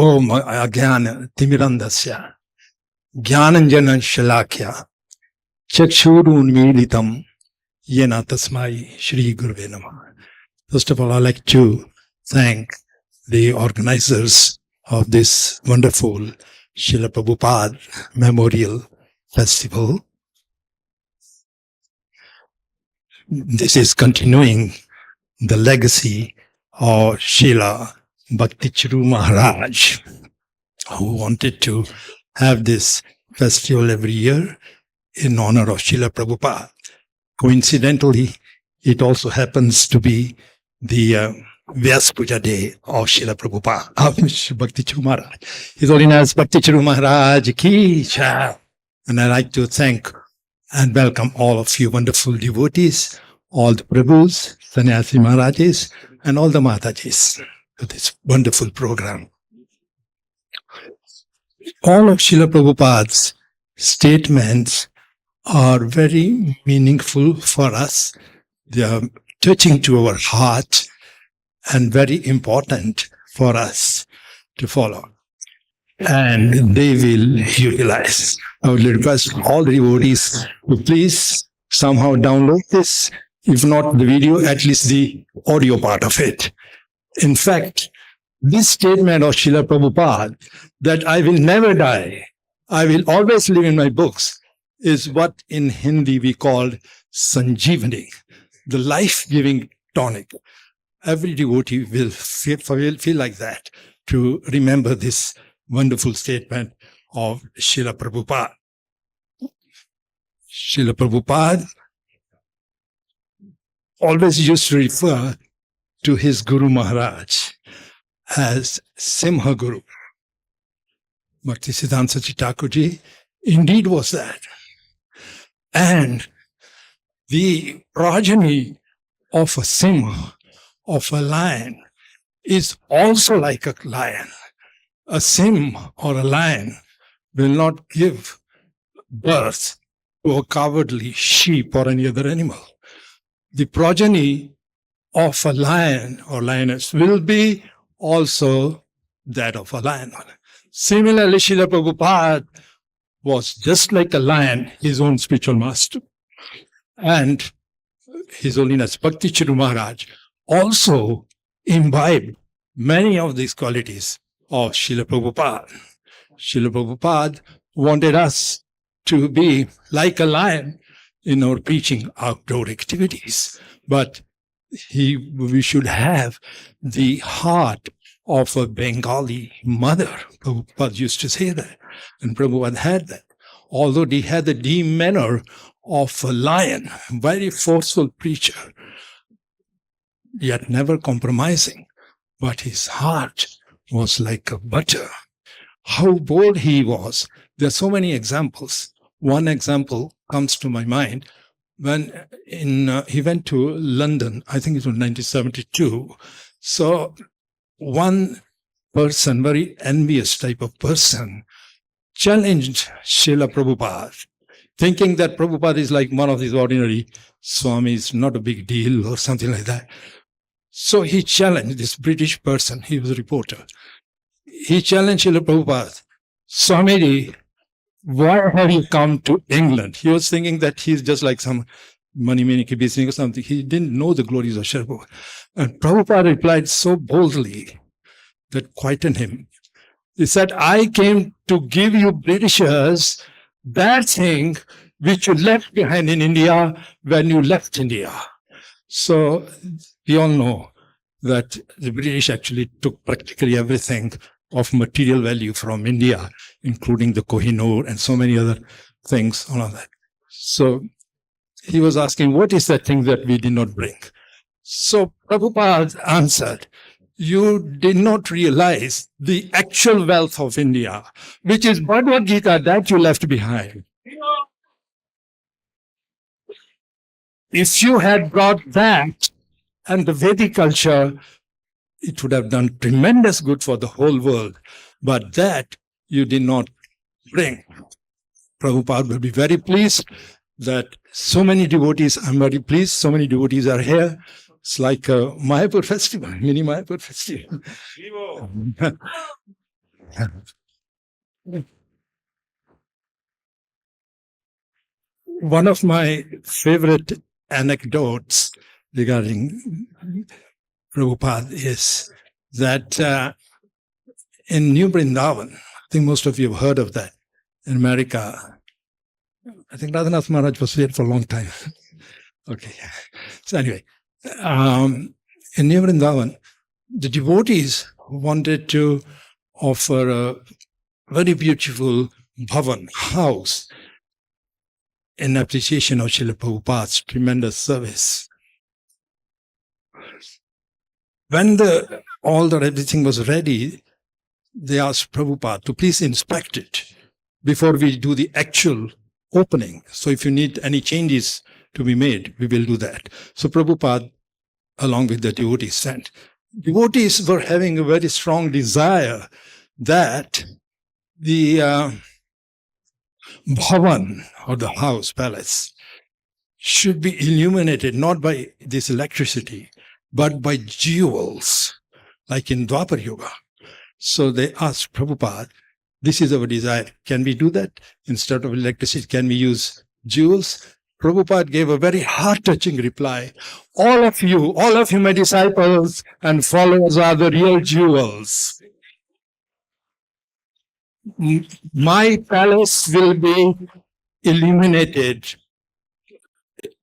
Om Agyana Timirandasya Jnananjana Shalakya Chakshurun Militam Yena Tasmai Shri Guruve Namah. First of all, I'd like to thank the organizers of this wonderful Srila Prabhupada Memorial Festival. This is continuing the legacy of Srila Bhakti Charu Maharaj, who wanted to have this festival every year in honor of Srila Prabhupada. Coincidentally, it also happens to be the Vyas Puja day of Srila Prabhupada, of Bhakti Charu Maharaj. His Holiness Bhakti Charu Maharaj ki jai. And I'd like to thank and welcome all of you wonderful devotees, all the Prabhus, Sannyasi Maharajas, and all the Matajis to this wonderful program. All of Srila Prabhupada's statements are very meaningful for us. They are touching to our heart and very important for us to follow. And they will utilize. I would request all the devotees to please somehow download this. If not the video, at least the audio part of it. In fact, this statement of Srila Prabhupada, that I will never die, I will always live in my books, is what in Hindi we call Sanjeevani, the life-giving tonic. Every devotee will feel like that to remember this wonderful statement of Srila Prabhupada. Srila Prabhupada always used to refer to his Guru Maharaj as Simha Guru. Bhaktisiddhanta Saraswati Thakurji indeed was that. And the progeny of a Simha, of a lion, is also like a lion. A Simha or a lion will not give birth to a cowardly sheep or any other animal. The progeny of a lion or lioness will be also that of a lion. Similarly, Srila Prabhupada was just like a lion, his own spiritual master. And His Holiness Bhakti Charu Maharaj also imbibed many of these qualities of Srila Prabhupada. Srila Prabhupada wanted us to be like a lion in our preaching outdoor activities. But we should have the heart of a Bengali mother. Prabhupada used to say that. And Prabhupada had that. Although he had the demeanor of a lion, very forceful preacher, yet never compromising. But his heart was like a butter. How bold he was. There are so many examples. One example comes to my mind when he went to London, I think it was 1972. So one person, very envious type of person, challenged Srila Prabhupada, thinking that Prabhupada is like one of these ordinary Swamis, not a big deal or something like that. So he challenged this British person, he was a reporter. He challenged Srila Prabhupada, Swamiji, why have you come to England? He was thinking that he's just like some money-making business or something. He didn't know the glories of Srila Prabhupada. And Prabhupada replied so boldly that quietened him. He said, I came to give you Britishers that thing which you left behind in India when you left India. So we all know that the British actually took practically everything of material value from India, including the Kohinoor and so many other things, all of that. So he was asking, what is that thing that we did not bring? So Prabhupada answered, you did not realize the actual wealth of India, which is Bhagavad Gita that you left behind. If you had brought that and the Vedic culture, it would have done tremendous good for the whole world. But that you did not bring. Prabhupada will be very pleased that so many devotees, I'm very pleased, so many devotees are here. It's like a Mayapur festival, mini Mayapur festival. One of my favorite anecdotes regarding Prabhupada is that in New Vrindavan, I think most of you have heard of that, in America. I think Radhanath Maharaj was there for a long time. Okay. So anyway, in New Vrindavan, the devotees wanted to offer a very beautiful bhavan, house, in appreciation of Srila Prabhupada's tremendous service. When everything was ready, they asked Prabhupada to please inspect it before we do the actual opening. So if you need any changes to be made, we will do that. So Prabhupada, along with the devotees, sent. Devotees were having a very strong desire that the bhavan, or the house, palace, should be illuminated not by this electricity, but by jewels, like in Dwapar Yuga. So they asked Prabhupada, this is our desire. Can we do that? Instead of electricity, can we use jewels? Prabhupada gave a very heart-touching reply. All of you, my disciples and followers are the real jewels. My palace will be illuminated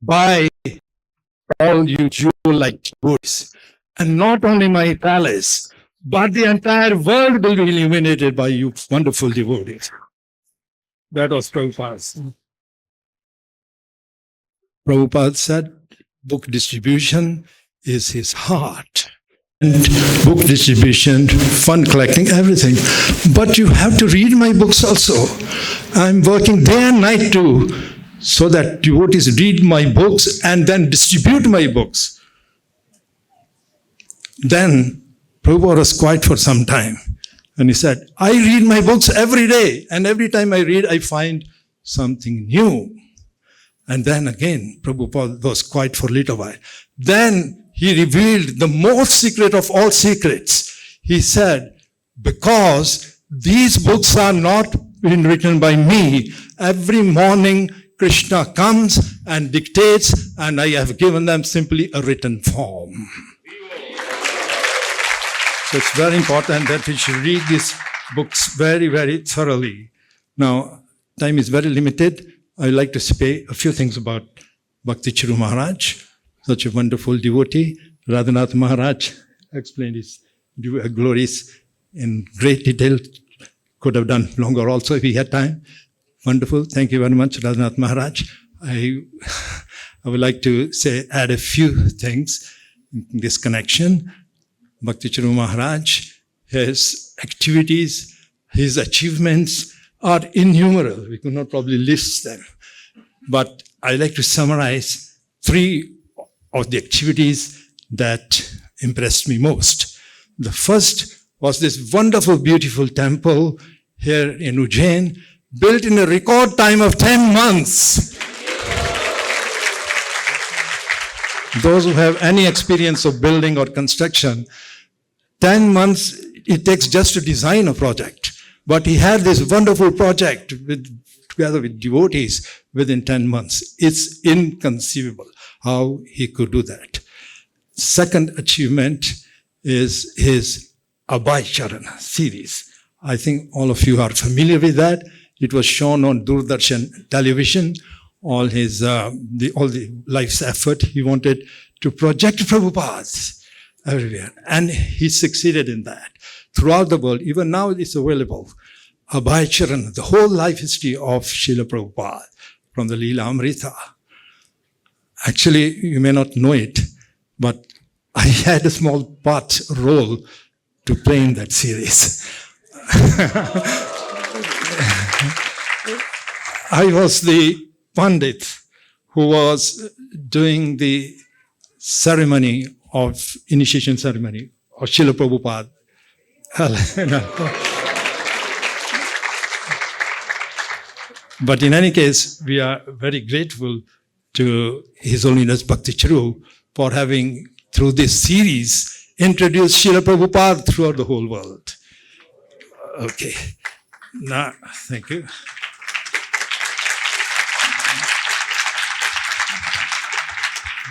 by all you jewel-like devotees. And not only my palace, but the entire world will be illuminated by you wonderful devotees. That was Prabhupada's. Prabhupada said, book distribution is his heart. And book distribution, fund collecting, everything. But you have to read my books also. I'm working day and night too, so that devotees read my books and then distribute my books. Then Prabhupada was quiet for some time. And he said, I read my books every day. And every time I read, I find something new. And then again, Prabhupada was quiet for a little while. Then he revealed the most secret of all secrets. He said, because these books are not been written by me, every morning Krishna comes and dictates, and I have given them simply a written form. So it's very important that we should read these books very, very thoroughly. Now, time is very limited. I'd like to say a few things about Bhakti Charu Maharaj, such a wonderful devotee. Radhanath Maharaj explained his glories in great detail. Could have done longer also if he had time. Wonderful. Thank you very much, Radhanath Maharaj. I would like to add a few things in this connection. Bhakti Charu Maharaj, his activities, his achievements are innumerable. We could not probably list them. But I'd like to summarize 3 of the activities that impressed me most. The first was this wonderful, beautiful temple here in Ujjain, built in a record time of 10 months. Those who have any experience of building or construction, 10 months it takes just to design a project. But he had this wonderful project together with devotees within 10 months. It's inconceivable how he could do that. Second achievement is his Abhay Charan series. I think all of you are familiar with that. It was shown on Doordarshan television. All the life's effort, he wanted to project Prabhupada everywhere. And he succeeded in that. Throughout the world, even now it's available. Abhay Charan, the whole life history of Srila Prabhupada, from the Leela Amrita. Actually, you may not know it, but I had a small role to play in that series. I was the Pandit who was doing the ceremony of initiation ceremony of Srila Prabhupada. But in any case, we are very grateful to His Holiness Bhakti Charu for having, through this series, introduced Srila Prabhupada throughout the whole world. Okay. Now, thank you.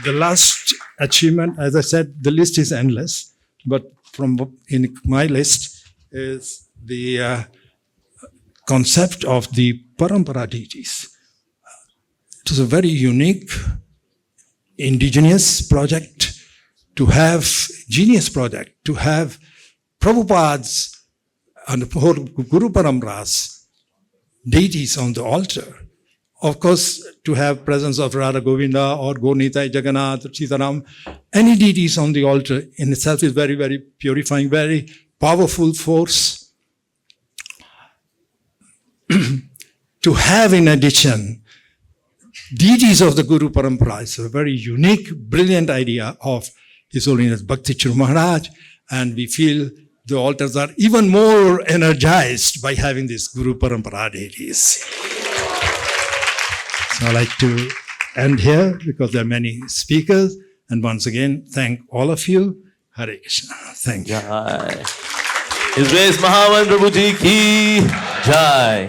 The last achievement, as I said, the list is endless, but in my list is the concept of the parampara deities. It is a very unique, indigenous project to have, genius project, to have Prabhupada's and Guru Parampara's deities on the altar. Of course, to have presence of Radha Govinda or Gaurnitai Jagannath, Sitaram, any deities on the altar in itself is very, very purifying, very powerful force. To have in addition deities of the Guru Parampara is a very unique, brilliant idea of His Holiness Bhakti Charu Maharaj, and we feel the altars are even more energized by having these Guru Parampara deities. So I'd like to end here because there are many speakers, and once again, thank all of you. Hare Krishna. Thank you. Jai. His Grace Mahaman Prabhu Ji ki Jai.